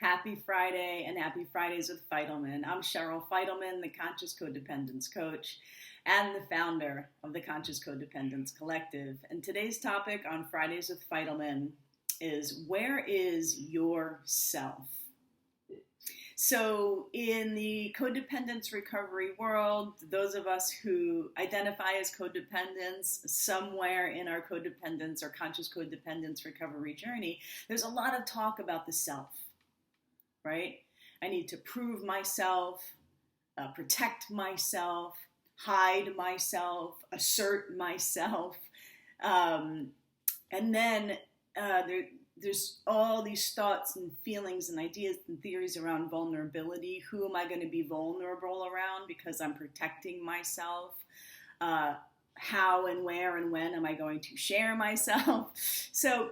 Happy Friday and happy Fridays with Fidelman. I'm Cheryl Fidelman, the Conscious Codependence Coach and the founder of the Conscious Codependence Collective. And today's topic on Fridays with Fidelman is, where is your self? So in the codependence recovery world, those of us who identify as codependents, somewhere in our codependence or conscious codependence recovery journey, there's a lot of talk about the self, right? I need to prove myself, protect myself, hide myself, assert myself. And then there's all these thoughts and feelings and ideas and theories around vulnerability. Who am I going to be vulnerable around because I'm protecting myself? How and where and when am I going to share myself? So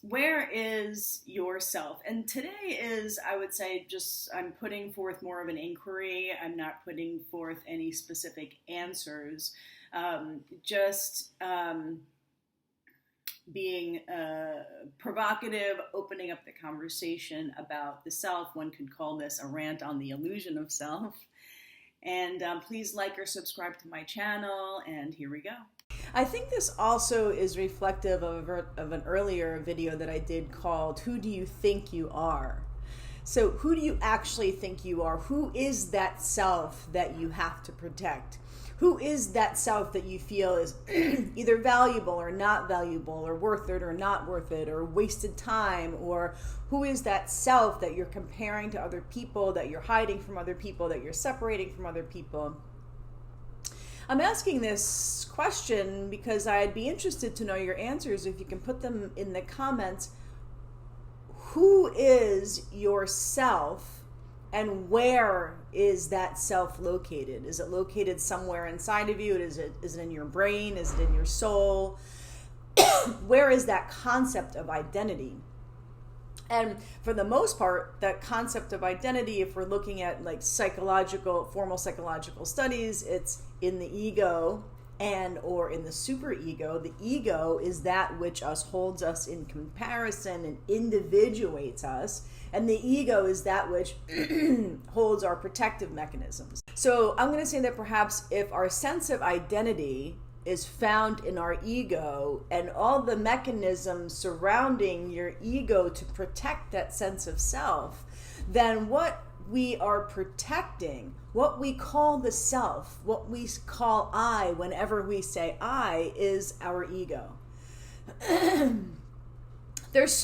where is yourself? And today is, I would say, I'm putting forth more of an inquiry. I'm not putting forth any specific answers. Being provocative, opening up the conversation about the self. One could call this a rant on the illusion of self. And please like or subscribe to my channel, and here we go. I think this also is reflective of an earlier video that I did called, Who Do You Think You Are? So who do you actually think you are? Who is that self that you have to protect? Who is that self that you feel is either valuable or not valuable, or worth it or not worth it, or wasted time? Or who is that self that you're comparing to other people, that you're hiding from other people, that you're separating from other people? I'm asking this question because I'd be interested to know your answers. If you can put them in the comments. Who is yourself? And where is that self located? Is it located somewhere inside of you? Is it in your brain? Is it in your soul? Where is that concept of identity? And for the most part, that concept of identity, if we're looking at like formal psychological studies, it's in the ego and or in the superego. The ego is that which holds us in comparison and individuates us. And the ego is that which holds our protective mechanisms. So I'm going to say that perhaps if our sense of identity is found in our ego, and all the mechanisms surrounding your ego to protect that sense of self, then what we are protecting, what we call the self, what we call I whenever we say I, is our ego. There's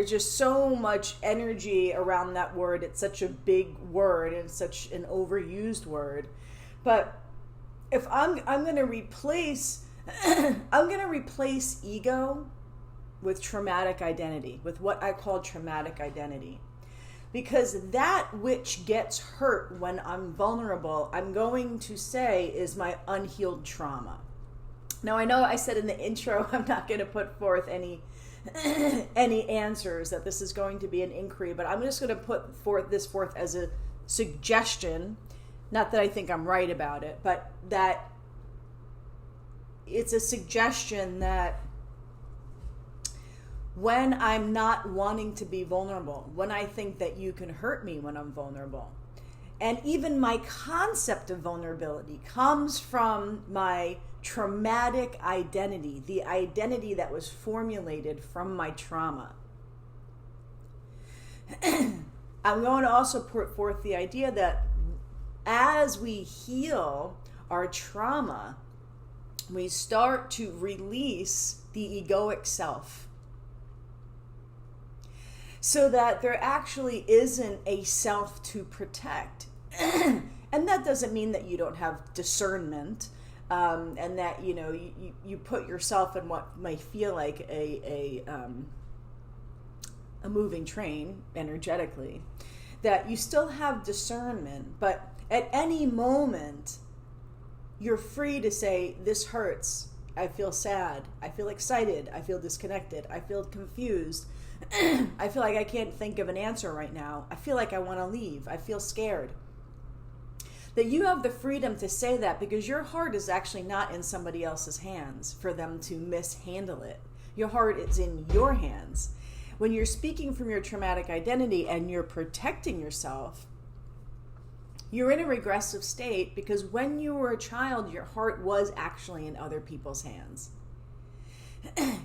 just so much energy around that word. It's such a big word and such an overused word. But if I'm going to replace ego with traumatic identity, with what I call traumatic identity. Because that which gets hurt when I'm vulnerable, I'm going to say is my unhealed trauma. Now, I know I said in the intro I'm not going to put forth any answers, that this is going to be an inquiry, but I'm just going to put forth as a suggestion. Not that I think I'm right about it, but that it's a suggestion that when I'm not wanting to be vulnerable, when I think that you can hurt me when I'm vulnerable, and even my concept of vulnerability comes from my traumatic identity, the identity that was formulated from my trauma. I'm going to also put forth the idea that as we heal our trauma, we start to release the egoic self, so that there actually isn't a self to protect. And that doesn't mean that you don't have discernment, and that you put yourself in what may feel like a moving train energetically, that you still have discernment, but at any moment you're free to say, this hurts, I feel sad, I feel excited, I feel disconnected, I feel confused, I feel like I can't think of an answer right now, I feel like I want to leave, I feel scared. That you have the freedom to say that, because your heart is actually not in somebody else's hands for them to mishandle it. Your heart is in your hands. When you're speaking from your traumatic identity and you're protecting yourself, you're in a regressive state, because when you were a child, your heart was actually in other people's hands.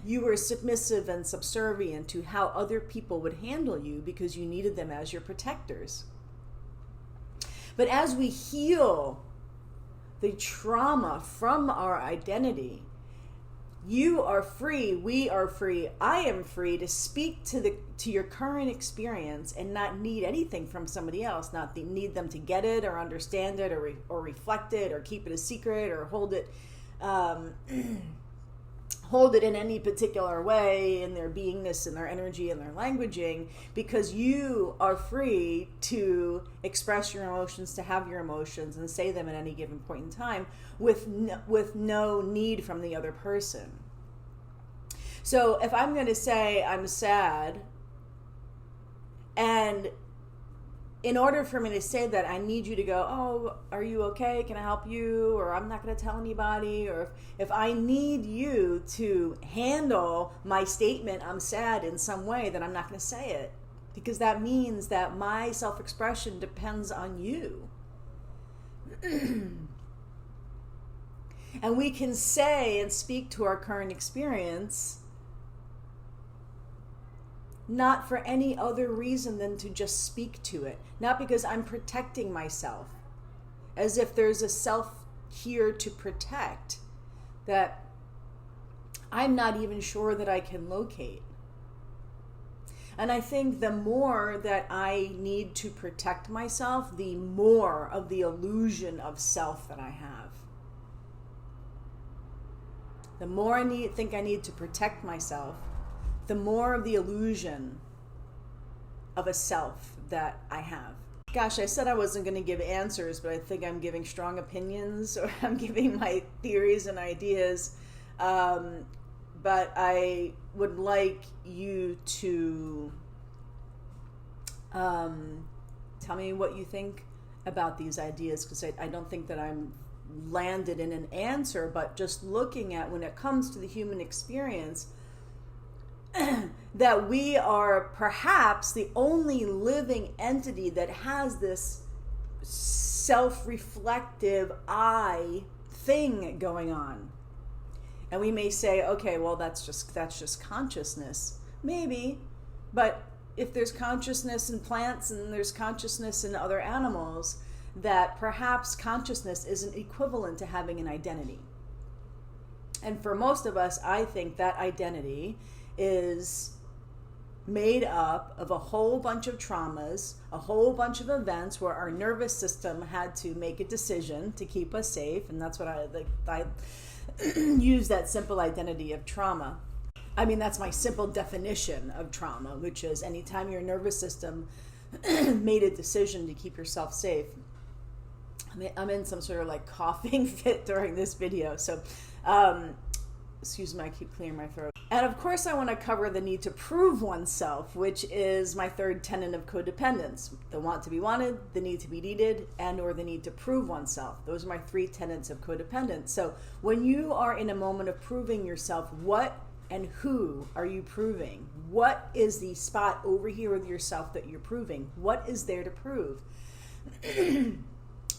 You were submissive and subservient to how other people would handle you because you needed them as your protectors. But as we heal the trauma from our identity, you are free, we are free, I am free to speak to your current experience and not need anything from somebody else, not need them to get it or understand it or reflect it or keep it a secret or hold it hold it in any particular way in their beingness and their energy and their languaging, because you are free to express your emotions, to have your emotions and say them at any given point in time with no need from the other person. So if I'm going to say I'm sad, and in order for me to say that, I need you to go, oh, are you okay? Can I help you? Or I'm not going to tell anybody. Or if I need you to handle my statement, I'm sad, in some way, then I'm not going to say it. Because that means that my self-expression depends on you. And we can say and speak to our current experience not for any other reason than to just speak to it. Not because I'm protecting myself, as if there's a self here to protect that I'm not even sure that I can locate. And I think the more that I need to protect myself, the more of the illusion of self that I have. The more I think I need to protect myself, the more of the illusion of a self that I have. Gosh, I said I wasn't going to give answers, but I think I'm giving strong opinions, or I'm giving my theories and ideas. But I would like you to tell me what you think about these ideas, because I don't think that I'm landed in an answer, but just looking at, when it comes to the human experience, that we are perhaps the only living entity that has this self-reflective I thing going on. And we may say, okay, well, that's just consciousness. Maybe, but if there's consciousness in plants and there's consciousness in other animals, that perhaps consciousness isn't equivalent to having an identity. And for most of us, I think that identity is made up of a whole bunch of traumas, a whole bunch of events where our nervous system had to make a decision to keep us safe. And that's what I use that simple identity of trauma. I mean, that's my simple definition of trauma, which is anytime your nervous system made a decision to keep yourself safe. I'm in some sort of like coughing fit during this video, so excuse me, I keep clearing my throat. And of course I want to cover the need to prove oneself, which is my third tenet of codependence. The want to be wanted, the need to be needed, and or the need to prove oneself. Those are my three tenets of codependence. So when you are in a moment of proving yourself, what and who are you proving? What is the spot over here with yourself that you're proving? What is there to prove?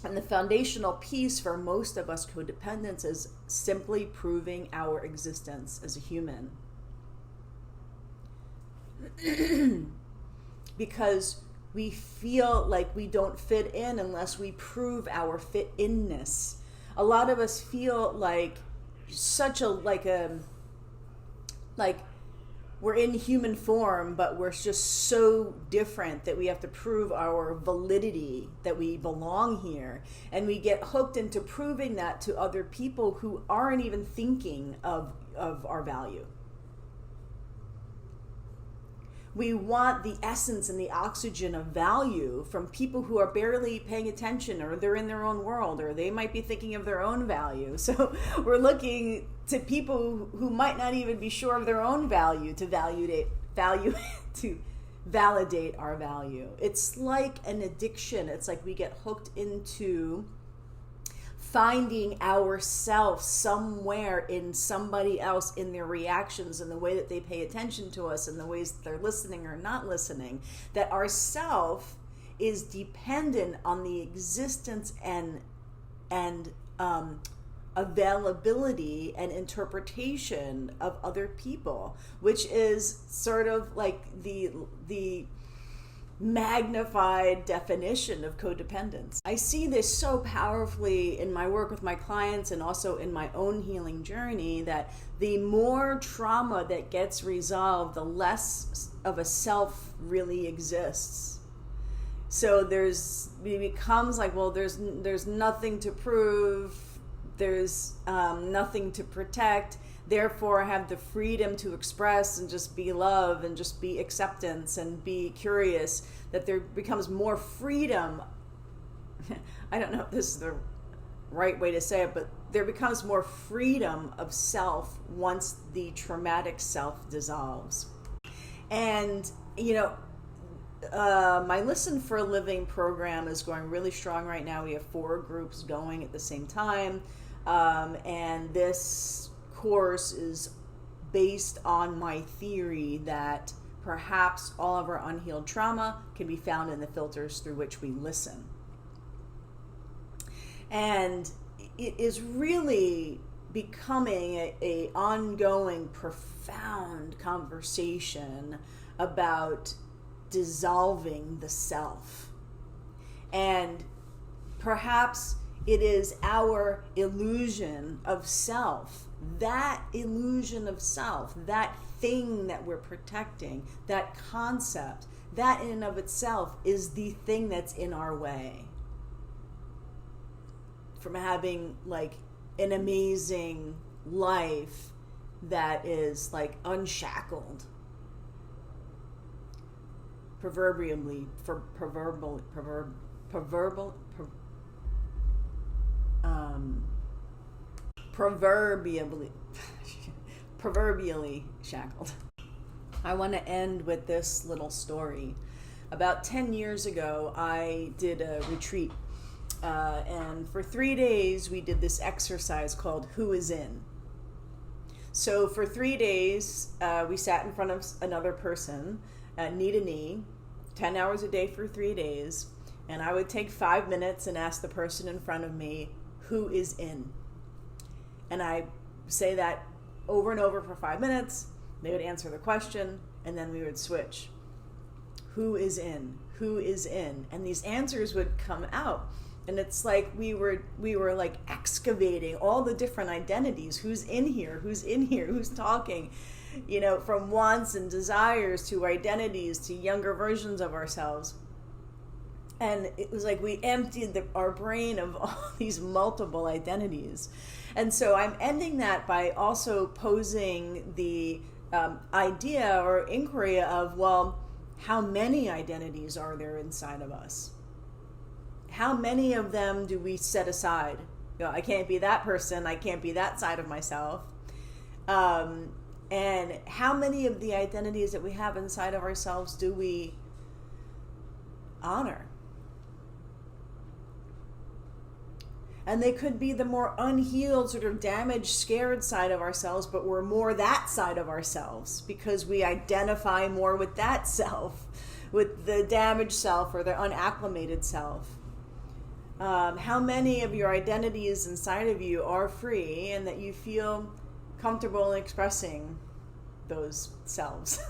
And the foundational piece for most of us codependents is simply proving our existence as a human. Because we feel like we don't fit in unless we prove our fit-inness. A lot of us feel like we're in human form, but we're just so different that we have to prove our validity, that we belong here. And we get hooked into proving that to other people who aren't even thinking of our value. We want the essence and the oxygen of value from people who are barely paying attention, or they're in their own world, or they might be thinking of their own value. So we're to people who might not even be sure of their own value to validate our value. It's like an addiction. It's like we get hooked into finding ourselves somewhere in somebody else, in their reactions, in the way that they pay attention to us, in the ways that they're listening or not listening, that our self is dependent on the existence and availability and interpretation of other people, which is sort of like the magnified definition of codependence. I see this so powerfully in my work with my clients and also in my own healing journey, that the more trauma that gets resolved, the less of a self really exists. So it becomes like, well, there's nothing to prove, there's nothing to protect, therefore I have the freedom to express and just be love and just be acceptance and be curious, that there becomes more freedom. I don't know if this is the right way to say it, but there becomes more freedom of self once the traumatic self dissolves. And, my Listen for a Living program is going really strong right now. We have 4 groups going at the same time. And this course is based on my theory that perhaps all of our unhealed trauma can be found in the filters through which we listen. And it is really becoming a ongoing, profound conversation about dissolving the self. And perhaps it is our illusion of self, that illusion of self, that thing that we're protecting, that concept, that in and of itself is the thing that's in our way from having like an amazing life that is like unshackled, proverbially shackled. I want to end with this little story. About 10 years ago, I did a retreat, and for 3 days we did this exercise called Who Is In. So for 3 days, we sat in front of another person, knee to knee, 10 hours a day for 3 days, and I would take 5 minutes and ask the person in front of me, who is in? And I say that over and over for 5 minutes. They would answer the question, and then we would switch. Who is in? Who is in? And these answers would come out. And it's like we were like excavating all the different identities. Who's in here? Who's in here? Who's talking? From wants and desires to identities to younger versions of ourselves. And it was like we emptied our brain of all these multiple identities. And so I'm ending that by also posing the idea or inquiry of, well, how many identities are there inside of us? How many of them do we set aside? I can't be that person. I can't be that side of myself. And how many of the identities that we have inside of ourselves do we honor? And they could be the more unhealed, sort of damaged, scared side of ourselves, but we're more that side of ourselves because we identify more with that self, with the damaged self or the unacclimated self. How many of your identities inside of you are free and that you feel comfortable in expressing those selves?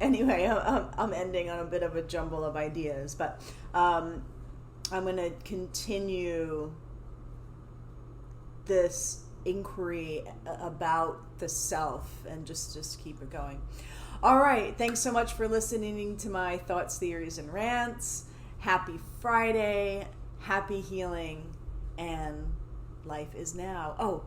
Anyway, I'm ending on a bit of a jumble of ideas, but I'm going to continue this inquiry about the self and just keep it going. All right, thanks so much for listening to my thoughts, theories, and rants. Happy Friday, happy healing, and life is now. Oh,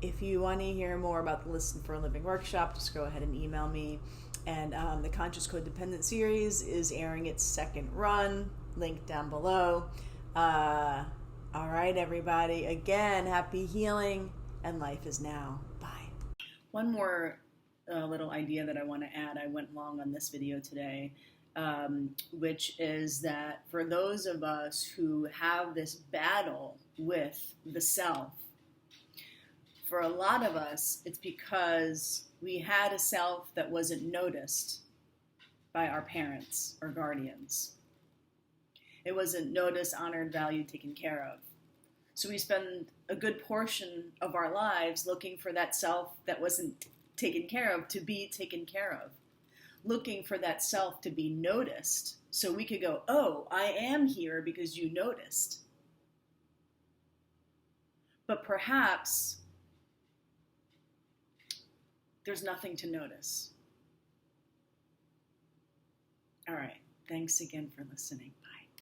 if you want to hear more about the Listen for a Living workshop, just go ahead and email me. And the Conscious Codependent series is airing its second run, link down below. All right, everybody. Again, happy healing, and life is now. Bye. One more little idea that I want to add. I went long on this video today. which is that for those of us who have this battle with the self, for a lot of us, it's because we had a self that wasn't noticed by our parents or guardians. It wasn't noticed, honored, valued, taken care of. So we spend a good portion of our lives looking for that self that wasn't taken care of to be taken care of. Looking for that self to be noticed so we could go, oh, I am here because you noticed. But perhaps there's nothing to notice. All right. Thanks again for listening. Bye.